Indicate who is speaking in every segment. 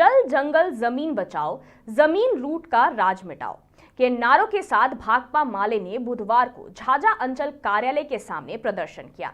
Speaker 1: जल जंगल जमीन बचाओ, जमीन लूट का राज मिटाओ के नारों के साथ भाकपा माले ने बुधवार को झाझा अंचल कार्यालय के सामने प्रदर्शन किया।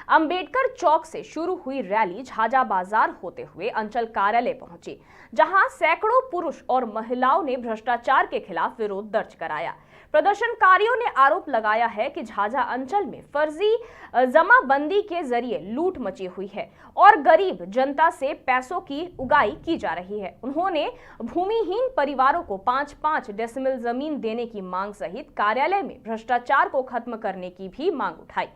Speaker 1: अंबेडकर चौक से शुरू हुई रैली झाझा बाजार होते हुए अंचल कार्यालय पहुंची, जहां सैकड़ों पुरुष और महिलाओं ने भ्रष्टाचार के खिलाफ विरोध दर्ज कराया। प्रदर्शनकारियों ने आरोप लगाया है कि झाझा अंचल में फर्जी जमाबंदी के जरिए लूट मची हुई है और गरीब जनता से पैसों की उगाई की जा रही है। उन्होंने भूमिहीन परिवारों को 5-5 डेसिमल जमीन देने की मांग सहित कार्यालय में भ्रष्टाचार को खत्म करने की भी मांग उठाई।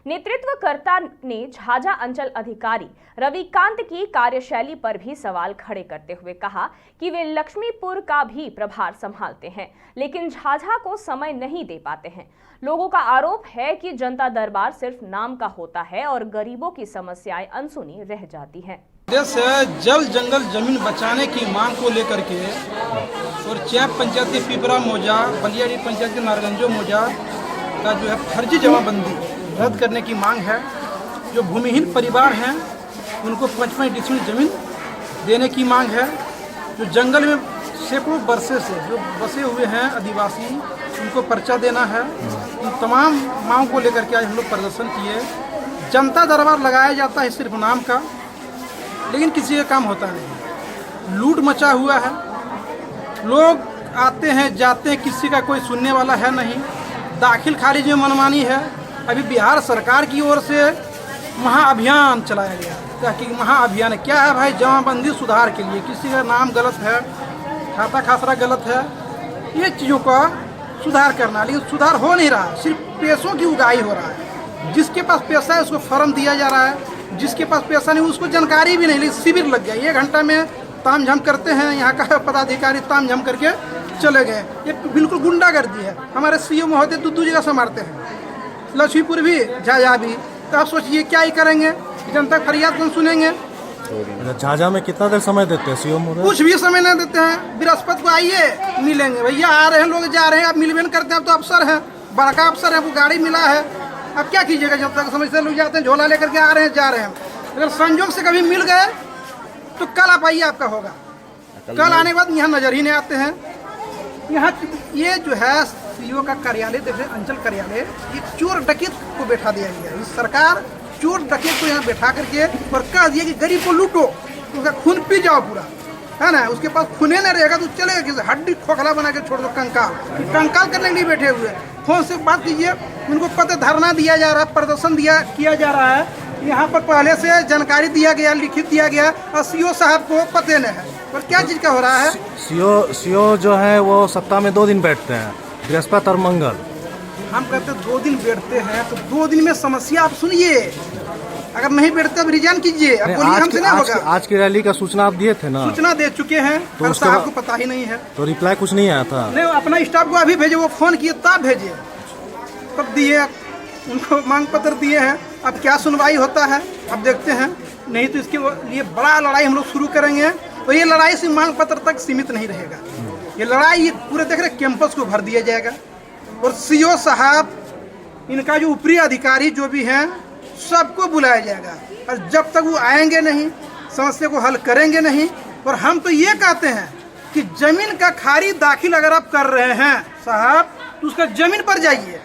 Speaker 1: नेतृत्वकर्ता ने झाझा अंचल अधिकारी रविकांत की कार्यशैली पर भी सवाल खड़े करते हुए कहा कि वे लक्ष्मीपुर का भी प्रभार संभालते हैं, लेकिन झाझा को समय नहीं दे पाते हैं। लोगों का आरोप है कि जनता दरबार सिर्फ नाम का होता है और गरीबों की समस्याएं अनसुनी रह जाती हैं।
Speaker 2: देश जल जंगल जमीन बचाने की मांग को लेकर के और चैप पंचायत के पिपरा मौजा, बलियाडी पंचायत के नारगंजो मौजा का जो है फर्जी जमाबंदी रद्द करने की मांग है। जो भूमिहीन परिवार हैं उनको 5-5 डिसमिल जमीन देने की मांग है। जो जंगल में सैकड़ों बरसे से जो बसे हुए हैं आदिवासी, उनको पर्चा देना है। इन तमाम मांगों को लेकर के आज हम लोग प्रदर्शन किए। जनता दरबार लगाया जाता है सिर्फ नाम का, लेकिन किसी का काम होता नहीं। लूट मचा हुआ है, लोग आते हैं जाते हैं, किसी का कोई सुनने वाला है नहीं। दाखिल खारिज में मनमानी है। अभी बिहार सरकार की ओर से महाअभियान चलाया गया। ताकि महाअभियान क्या है भाई? जमाबंदी सुधार के लिए। किसी का नाम गलत है, खाता खासरा गलत है, ये चीज़ों का सुधार करना, लेकिन सुधार हो नहीं रहा। सिर्फ पैसों की उगाही हो रहा है। जिसके पास पैसा है उसको फॉर्म दिया जा रहा है, जिसके पास पैसा नहीं उसको जानकारी भी नहीं। लेकिन शिविर लग गया, 1 घंटा में तामझाम करते हैं। यहाँ का पदाधिकारी तामझाम करके चले गए। ये बिल्कुल गुंडागर्दी है। हमारे सीओ महोदय 2 जगह से मारते हैं, लक्ष्मीपुर भी, झाझा भी। तो आप सोचिए क्या ही करेंगे? जनता फरियाद कौन सुनेंगे?
Speaker 3: झाझा में कितना देर समय देते हैं सीओ महोदय?
Speaker 2: कुछ भी समय नहीं देते हैं। बृहस्पति को आइए, मिलेंगे। भैया आ रहे हैं, लोग जा रहे हैं, आप मिलवे करते हैं। आप तो अफसर हैं, बड़का अफसर है, वो गाड़ी मिला है, अब क्या कीजिएगा? जब तक समझते लोग जाते हैं, झोला लेकर के आ रहे हैं, जा रहे हैं। अगर संजोग से कभी मिल गए तो कल आप आइए, आपका होगा। कल आने के बाद यहाँ नजर ही नहीं आते हैं। यहाँ ये जो है सीओ का कार्यालय, देखिए अंचल कार्यालय, ये चोर डकैत को बैठा दिया गया है। इस सरकार चोर डकैत को यहाँ बैठा करके और कह दिया कि गरीब को लूटो, उसका खून पी जाओ पूरा, है ना। उसके पास खूने नहीं रहेगा तो चलेगा किसी? हड्डी खोखला बना के छोड़ दो, कंकाल करने के लिए बैठे हुए। फोन से बात कीजिए, उनको पता धरना दिया जा रहा है, प्रदर्शन किया जा रहा है। यहाँ पर पहले से जानकारी दिया गया, लिखित दिया गया, और सीओ साहब को पते नहीं है। और क्या चीज़ का हो रहा है?
Speaker 3: सीओ जो है वो सप्ताह में 2 दिन बैठते हैं, बृहस्पति और मंगल।
Speaker 2: हम कहते 2 दिन बैठते हैं तो 2 दिन में समस्या आप सुनिए। अगर नहीं बैठते अब रिजाइन कीजिए। अब बोलिए हमसे नहीं होगा।
Speaker 3: आज की रैली का सूचना आप दिए थे ना?
Speaker 2: सूचना दे चुके हैं, तो उसका आपको पता ही नहीं है।
Speaker 3: तो रिप्लाई कुछ नहीं आया था?
Speaker 2: नहीं, अपना स्टाफ को अभी भेजे, वो फोन किए तब भेजे, तब दिए, उनको मांग पत्र दिए हैं। अब क्या सुनवाई होता है अब देखते हैं। नहीं तो इसके लिए बड़ा लड़ाई हम लोग शुरू करेंगे। और ये लड़ाई सिर्फ मांग पत्र तक सीमित नहीं रहेगा। ये लड़ाई पूरे देख रहे कैंपस को भर दिया जाएगा। और सीओ साहब, इनका जो ऊपरी अधिकारी जो भी हैं, सबको बुलाया जाएगा। और जब तक वो आएंगे नहीं, समस्या को हल करेंगे नहीं। और हम तो ये कहते हैं कि जमीन का खारिज दाखिल अगर आप कर रहे हैं साहब, तो उसका जमीन पर जाइए।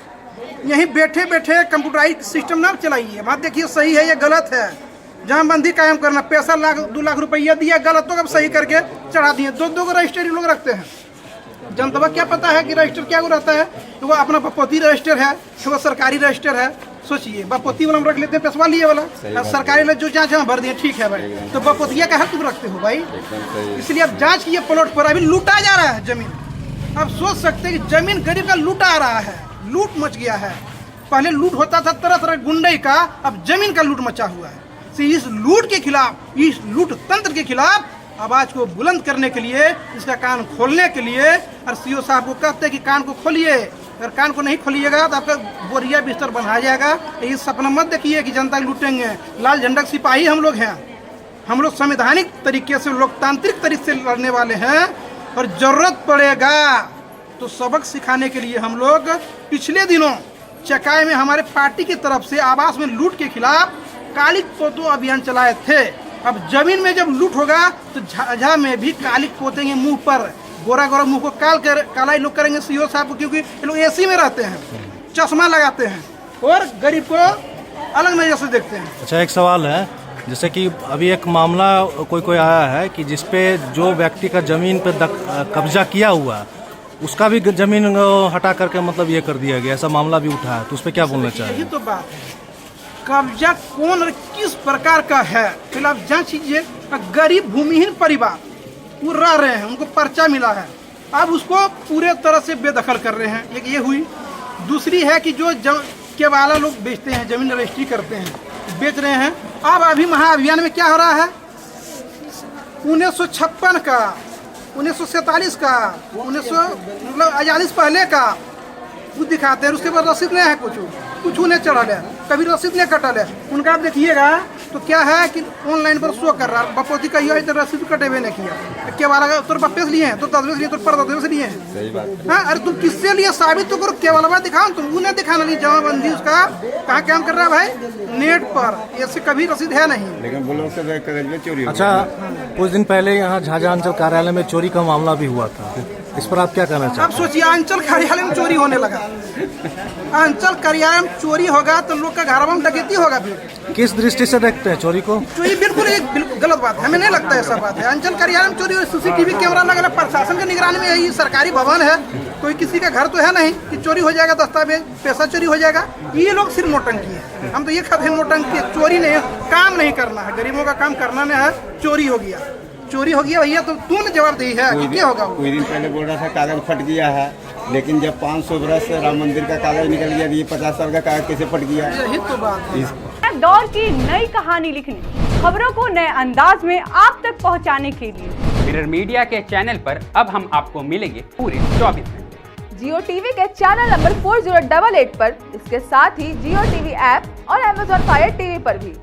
Speaker 2: यहीं बैठे बैठे कंप्यूटराइज सिस्टम ना चलाइए। बात देखिए सही है या गलत है। जमाबंदी कायम करना, पैसा 2 लाख रुपया दिया, गलत तो अब सही करके चढ़ा दिए। 2 को रजिस्टर लोग रखते हैं। जनता को क्या पता है कि रजिस्टर क्या वो रहता है? तो वो अपना बपोती रजिस्टर है, तो वो सरकारी रजिस्टर है। सोचिए, बपोती वाला हम रख लेते हैं, पैसवा लिए वाला, सरकारी वाला जो जहाँ भर दिए, ठीक है भाई। तो बपोतिया का हक तुम रखते हो भाई। इसलिए अब जांच कीजिए प्लॉट पर। अभी लूटा जा रहा है जमीन। आप सोच सकते हैं कि जमीन गरीब का लूटा आ रहा है, लूट मच गया है। पहले लूट होता था तरह तरह गुंडे का, अब जमीन का लूट मचा हुआ है। इस लूट के खिलाफ, इस लूट तंत्र के खिलाफ आवाज को बुलंद करने के लिए, इसका कान खोलने के लिए, और सीओ साहब को कहते हैं कि कान को खोलिए। अगर कान को नहीं खोलिएगा तो आपका बोरिया बिस्तर बना जाएगा। ये सपना मत देखिए कि जनता लूटेंगे। लाल झंडा के सिपाही हम लोग हैं। हम लोग संवैधानिक तरीके से, लोकतांत्रिक तरीके से लड़ने वाले हैं। और जरूरत पड़ेगा तो सबक सिखाने के लिए हम लोग पिछले दिनों चकाई में हमारे पार्टी की तरफ से आवास में लूट के खिलाफ काली फोटो अभियान चलाए थे। अब जमीन में जब लूट होगा तो झाझा में भी काली पोतेंगे मुंह पर, गोरा गोरा मुंह को काला ही लोग करेंगे सीओ साहब को, क्योंकि ये लोग एसी में रहते हैं, चश्मा लगाते हैं और गरीब को अलग नजर से देखते हैं।
Speaker 3: अच्छा, एक सवाल है, जैसे कि अभी एक मामला कोई आया है कि जिसपे जो व्यक्ति का जमीन पे कब्जा किया हुआ है उसका भी जमीन हटा करके मतलब ये कर दिया गया, ऐसा मामला भी उठा है, तो उस पर क्या बोलना चाहिए?
Speaker 2: यही तो बात है, कब्जा कौन और किस प्रकार का है फिर आप जांच कीजिए। गरीब भूमिहीन परिवार वो रह रहे हैं, उनको पर्चा मिला है, अब उसको पूरे तरह से बेदखल कर रहे हैं, एक ये हुई। दूसरी है कि जो केवाला लोग बेचते हैं, जमीन रजिस्ट्री करते हैं, बेच रहे हैं। अब अभी महाअभियान में क्या हो रहा है, 1956 का, 1947 का, 1900 मतलब आजादी से पहले का वो दिखाते हैं, उसके बाद रसीद नहीं है, कुछ नहीं चढ़ा है, कभी रसीद नहीं कटा है उनका। आप देखिएगा तो क्या है कि ऑनलाइन पर शो कर रहा है, बपोती का ये रसीद कटे हुए नहीं किया, केवाला का तोर बप्पे से लिए हैं, तो 10 से लिए, तो 10 से लिए हैं। सही बात। हाँ, अरे तुम किससे लिए साबित तो करो, केवाला दिखाओ, तुम उन्हें दिखाना नहीं, जमाबंदी उसका कहाँ काम कर रहा है भाई, नेट पर, ऐसे कभी रसीद है नहीं।
Speaker 4: लेकिन बोलो चोरी।
Speaker 3: अच्छा, कुछ दिन पहले यहाँ झाझा अंचल कार्यालय में चोरी का मामला भी हुआ था, इस पर आप क्या कहना चाहते हैं?
Speaker 2: अब सोचिए, अंचल कार्यालय में चोरी होने लगा, अंचल कार्यालय में चोरी होगा तो लोग का घर में डकैती होगा। फिर
Speaker 3: किस दृष्टि से देखते हैं चोरी को?
Speaker 2: चोरी बिल्कुल गलत बात है, हमें नहीं लगता ऐसा बात है। अंचल कार्यालय में चोरी, सीसीटीवी कैमरा लगा, प्रशासन की निगरानी में, यही सरकारी भवन है, कोई किसी का घर तो है नहीं कि चोरी हो जाएगा, दस्तावेज पैसा चोरी हो जाएगा। ये लोग सिर्फ नोटंकी है, हम तो ये कहते हैं नोटंकी, चोरी नहीं, काम नहीं करना है, गरीबों का काम करना नहीं है। चोरी हो गया भैया, तो तूने जवाबदेही है, क्या होगा?
Speaker 4: कोई दिन पहले बोल रहा था कागज फट गया है, लेकिन जब 500 बरस राम मंदिर का कागज निकल गया, ये 50 साल का कागज कैसे फट गया?
Speaker 2: यही तो बात है।
Speaker 5: दौर की नई कहानी लिखने, खबरों को नए अंदाज में आप तक पहुंचाने के लिए
Speaker 6: मिरर मीडिया के चैनल पर अब हम आपको मिलेंगे पूरे 24 घंटे।
Speaker 7: जियो टीवी के चैनल नंबर 4088 पर, इसके साथ ही जियो टीवी ऐप और Amazon Fire TV पर भी।